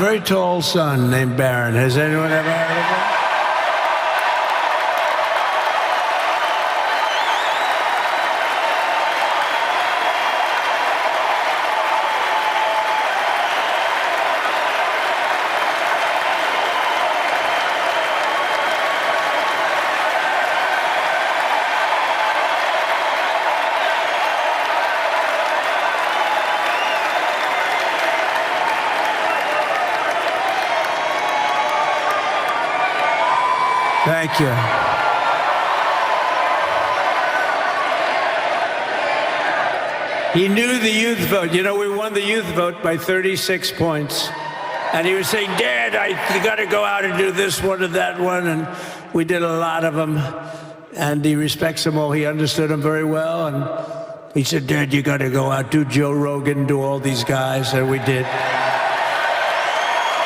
very tall son named Barron. Has anyone ever heard of him? Thank you. He knew the youth vote. You know, we won the youth vote by 36 points. And he was saying, Dad, you got to go out and do this one and that one. And we did a lot of them. And he respects them all. He understood them very well. And he said, Dad, you got to go out, do Joe Rogan, do all these guys. And we did.